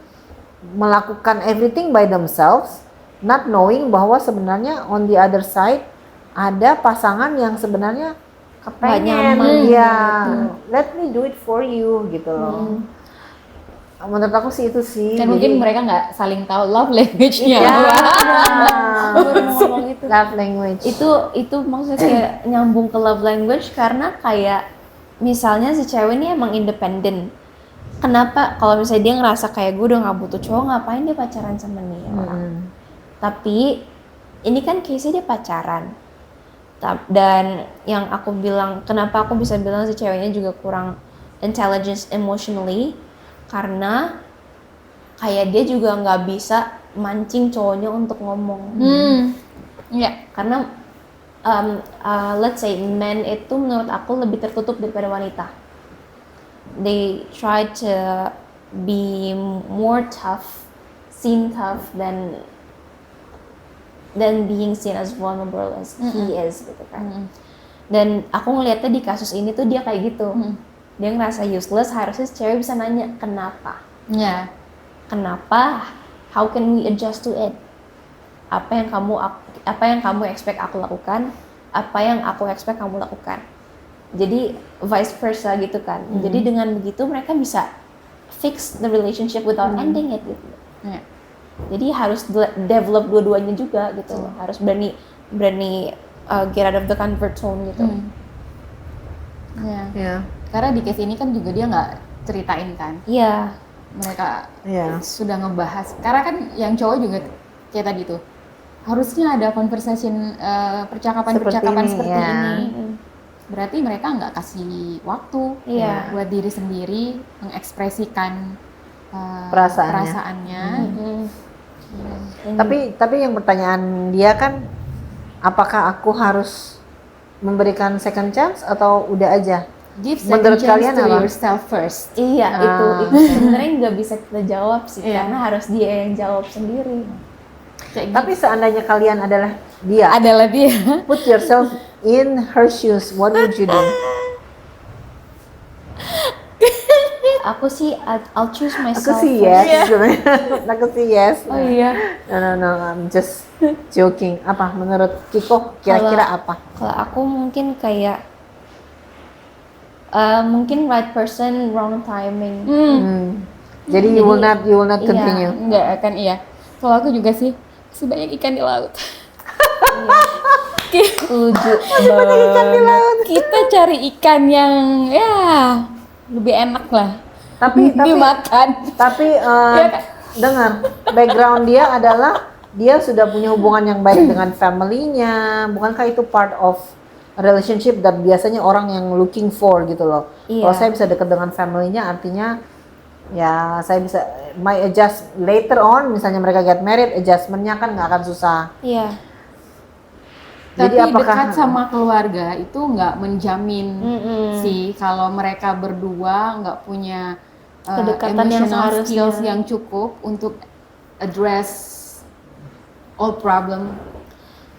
melakukan everything by themselves, not knowing bahwa sebenarnya on the other side ada pasangan yang sebenarnya kepengen, nyaman ya, let me do it for you gitu loh. Menurut aku sih itu sih. Dan mungkin mereka nggak saling tahu love language-nya. ya, Baru mau ngomong itu. love language. Itu maksudnya kayak nyambung ke love language karena kayak misalnya si cewek ini emang independen. Kenapa kalau misalnya dia ngerasa kayak gue udah nggak butuh cowok, ngapain dia pacaran sama nih orang? Tapi ini kan case-nya dia pacaran. Dan yang aku bilang, kenapa aku bisa bilang si ceweknya juga kurang intelligence emotionally, karena kayak dia juga nggak bisa mancing cowoknya untuk ngomong. Iya. Karena let's say men itu menurut aku lebih tertutup daripada wanita. They try to be more tough, seen tough than being seen as vulnerable as he is gitu kan. Dan aku ngeliatnya di kasus ini tuh dia kayak gitu. Dia ngerasa useless, harusnya si cewek bisa nanya kenapa. Iya. Kenapa? How can we adjust to it? apa yang kamu expect aku lakukan, apa yang aku expect kamu lakukan. Jadi vice versa gitu kan. Jadi dengan begitu mereka bisa fix the relationship without ending it gitu. Ya. Jadi harus develop dua-duanya juga gitu. Harus berani get out of the comfort zone gitu. Ya. Ya. Karena di case ini kan juga dia nggak ceritain kan. Iya. Mereka Iya. sudah ngebahas. Karena kan yang cowok juga kayak tadi tuh. Harusnya ada conversation, percakapan-percakapan Seperti ini, seperti ya. ini. Berarti mereka nggak kasih waktu Iya. buat diri sendiri mengekspresikan Perasaannya. perasaannya. Tapi yang pertanyaan dia kan, apakah aku harus memberikan second chance atau udah aja? Give second Menurut chance kalian to apa? yourself first. Iya, itu sebenarnya nggak bisa kita jawab sih, Iya. karena harus dia yang jawab sendiri. Kayak Tapi seandainya kalian adalah dia, adalah dia. put yourself in her shoes, what would you do? Aku sih I'll choose Aku myself. sih yes. Aku sih yes. Oh iya. No, I'm just joking. Apa menurut Kiko kira-kira apa? Kalau aku mungkin kayak mungkin right person, wrong timing. Jadi you will not Iya. continue. Enggak akan iya. Kalau aku juga sih sebanyak ikan di laut. Setuju. Kita cari ikan yang ya lebih enak lah Tapi dimakan. dengar, background dia adalah dia sudah punya hubungan yang baik dengan family-nya. Bukankah itu part of a relationship that biasanya orang yang looking for gitu loh. Iya. Kalau saya bisa dekat dengan family-nya, artinya ya saya bisa my adjust later on. Misalnya mereka get married, adjustment-nya kan nggak akan susah. Iya. Tapi Jadi apakah dekat sama keluarga itu nggak menjamin sih kalau mereka berdua nggak punya Kedekatan yang emotional seharusnya. skills yang cukup untuk address all problem.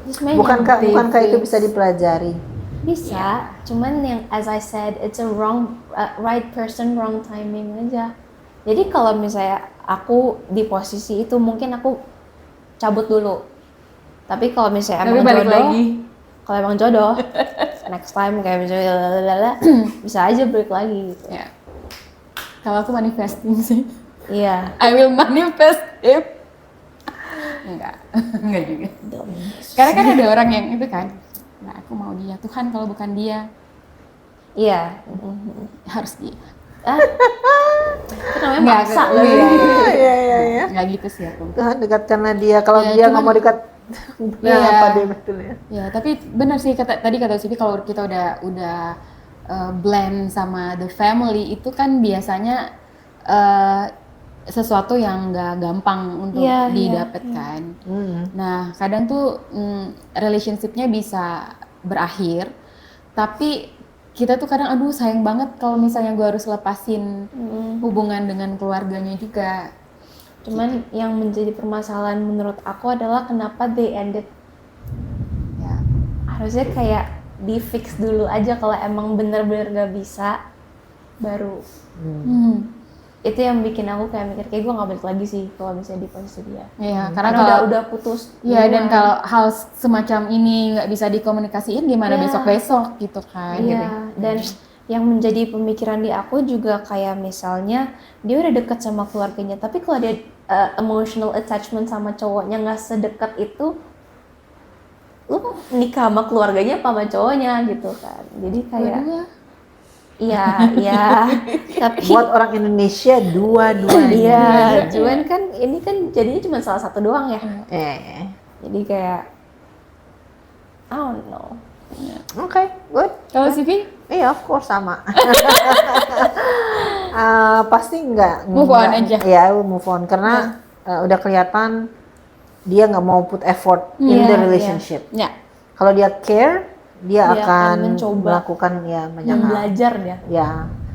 Terus main bukankah yang itu bisa dipelajari? bisa, cuman yang as I said it's a right person, wrong timing aja. Jadi kalau misalnya aku di posisi itu mungkin aku cabut dulu. Tapi kalau misalnya Tapi emang balik jodoh, lagi. kalau emang jodoh, next time kayak misalnya lalalala, bisa aja balik lagi gitu. Ya. Kalau aku manifesting sih, Iya. I will manifest him. Enggak juga. Karena kan ada orang yang itu kan, nah aku mau dia, Tuhan kalau bukan dia Iya. harus dia. Itu namanya Nggak, maksa aku- loh. Iya. Nggak gitu sih aku. Tuhan dekatkanlah dia. Kalau Ya, dia nggak cuman- mau dekat, Iya. apa dia betul ya? Ya, tapi benar sih tadi kata Sivi kalau kita udah blend sama the family itu kan biasanya sesuatu yang nggak gampang untuk Iya, didapatkan. Nah, kadang tuh relationship-nya bisa berakhir, tapi kita tuh kadang aduh sayang banget kalau misalnya gue harus lepasin hubungan dengan keluarganya juga. Cuman yang menjadi permasalahan menurut aku adalah kenapa they ended. Ya. Harusnya kayak di fix dulu aja kalau emang bener-bener gak bisa, baru. Itu yang bikin aku kayak mikir kayak gue nggak balik lagi sih kalau misalnya di posisi dia. Iya, Karena kalau udah putus. ya dan duluan. kalau hal semacam ini nggak bisa dikomunikasiin gimana Iya. besok-besok gitu kan. Iya, gitu. dan yang menjadi pemikiran di aku juga kayak misalnya dia udah deket sama keluarganya, tapi kalau dia emotional attachment sama cowoknya nggak sedekat itu, lu nikah sama keluarganya apa sama cowoknya gitu kan. Jadi kayak Dua-dua. iya, tapi Buat orang Indonesia dua-duanya. iya, cuman kan ini kan jadinya cuma salah satu doang ya. Jadi kayak I don't know. Oke, good. Kalau Sivi Iya, of course sama. Pasti Move on aja. Iya, move on karena udah kelihatan dia nggak mau put effort in Iya, the iya. relationship. ya Kalau dia care, dia Dia akan akan mencoba. melakukan ya Yang banyak hal. belajar dia. Ya.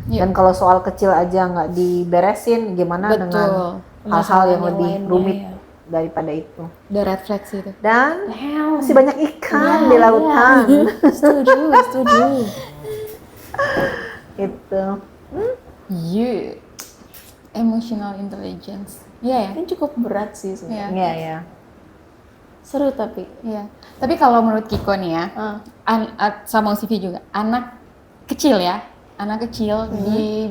Iya. Dan kalau soal kecil aja nggak diberesin, gimana dengan betul. hal-hal yang Masalah lebih lainnya, rumit ya. daripada itu. The red flags itu. Dan Damn. masih banyak ikan Iya, di lautan. Setuju. Itu. You emotional intelligence. Iya ya. Ini cukup berat sih sebenarnya. Iya. Iya, ya. Seru tapi. Iya. Tapi kalau menurut Kiko nih ya, sama Usivi juga, anak kecil di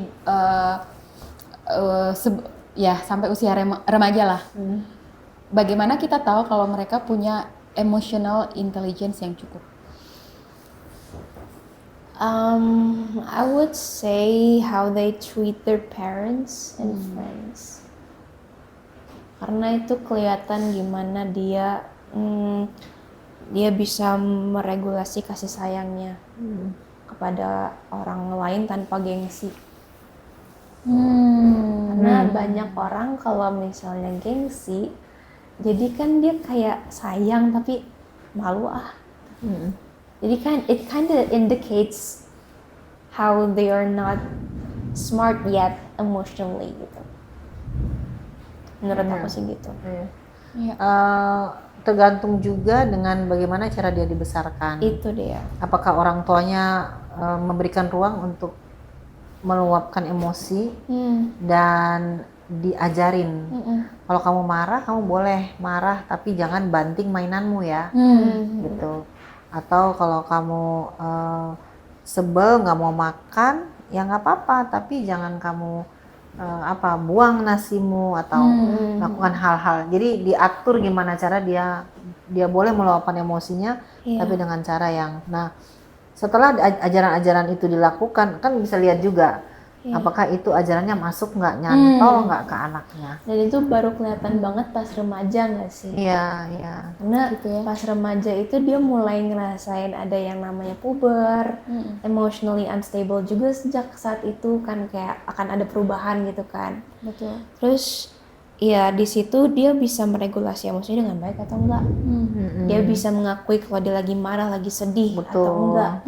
ya sampai usia remaja lah. Bagaimana kita tahu kalau mereka punya emotional intelligence yang cukup? I would say how they treat their parents and friends. Karena itu kelihatan gimana dia bisa meregulasi kasih sayangnya kepada orang lain tanpa gengsi. Karena banyak orang kalau misalnya gengsi, jadi kan dia kayak sayang tapi malu Jadi kan it kind of indicates how they are not smart yet emotionally gitu. Menurut aku sih gitu. Iya. Tergantung juga dengan bagaimana cara dia dibesarkan. Itu dia. Apakah orang tuanya memberikan ruang untuk meluapkan emosi dan diajarin. Kalau kamu marah, kamu boleh marah, tapi jangan banting mainanmu ya, gitu. Atau kalau kamu sebel nggak mau makan, ya nggak apa-apa, tapi jangan kamu buang nasimu atau lakukan hal-hal. Jadi diatur gimana cara dia boleh meluapkan emosinya, tapi dengan cara yang, setelah ajaran-ajaran itu dilakukan, kan bisa lihat juga apakah itu ajarannya masuk nggak, nyantol nggak ke anaknya. Dan itu baru kelihatan banget pas remaja nggak sih? Iya. Karena pas remaja itu dia mulai ngerasain ada yang namanya puber, emotionally unstable juga sejak saat itu kan, kayak akan ada perubahan gitu kan. Betul. Terus ya di situ dia bisa meregulasi emosinya dengan baik atau enggak. Dia bisa mengakui kalau dia lagi marah, lagi sedih atau enggak.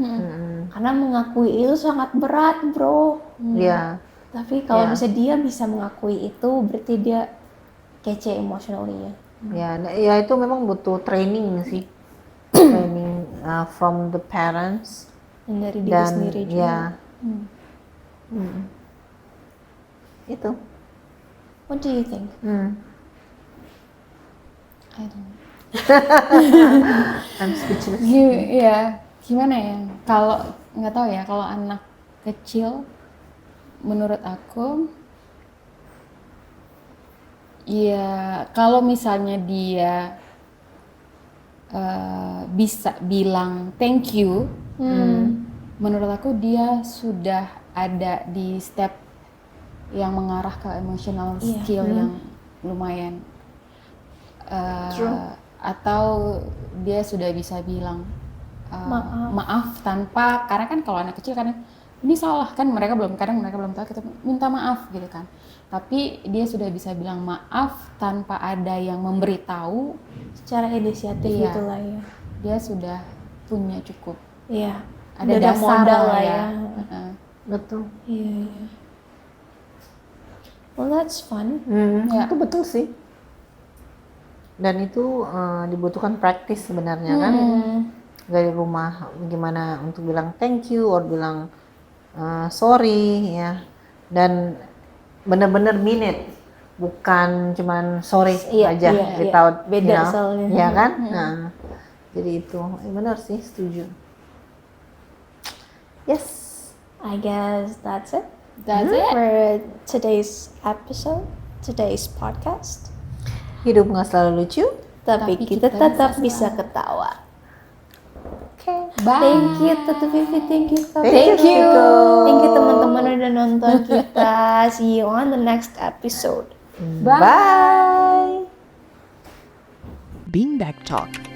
Karena mengakui itu sangat berat, bro. Iya. Tapi kalau bisa dia bisa mengakui itu, berarti dia kece emotionally ya. Ya itu memang butuh training sih. Training from the parents. Dan dari diri sendiri juga. Ya. Itu. What do you think? I don't know. I'm speechless. Iya, gimana ya? Kalau nggak tahu ya, kalau anak kecil, menurut aku, ya kalau misalnya dia bisa bilang thank you, menurut aku dia sudah ada di step yang mengarah ke emotional skill yang lumayan. Atau dia sudah bisa bilang maaf tanpa, karena kan kalau anak kecil kadang ini salah kan, mereka belum tahu, kita minta maaf gitu kan, tapi dia sudah bisa bilang maaf tanpa ada yang memberitahu Secara inisiatif itulah ya. Dia sudah punya cukup ada dasar modal lah ya. Betul. Iya. Well, that's fun. Itu betul sih. Dan itu dibutuhkan praktis sebenarnya kan. Dari rumah gimana untuk bilang thank you or bilang sorry ya. Dan benar-benar mean it. Bukan cuman sorry aja without beda soalnya. Ya kan? Nah, jadi itu benar sih, setuju. Yes. I guess that's it. That's it. For today's episode, today's podcast. Hidup nggak selalu lucu, Tapi kita tetap bisa ketawa. Okay. Bye. Thank you Tante Vivi, thank you Kak Thank Vivi. you. Thank you teman-teman udah nonton kita. See you on the next episode. Bye. Beanbag Talk.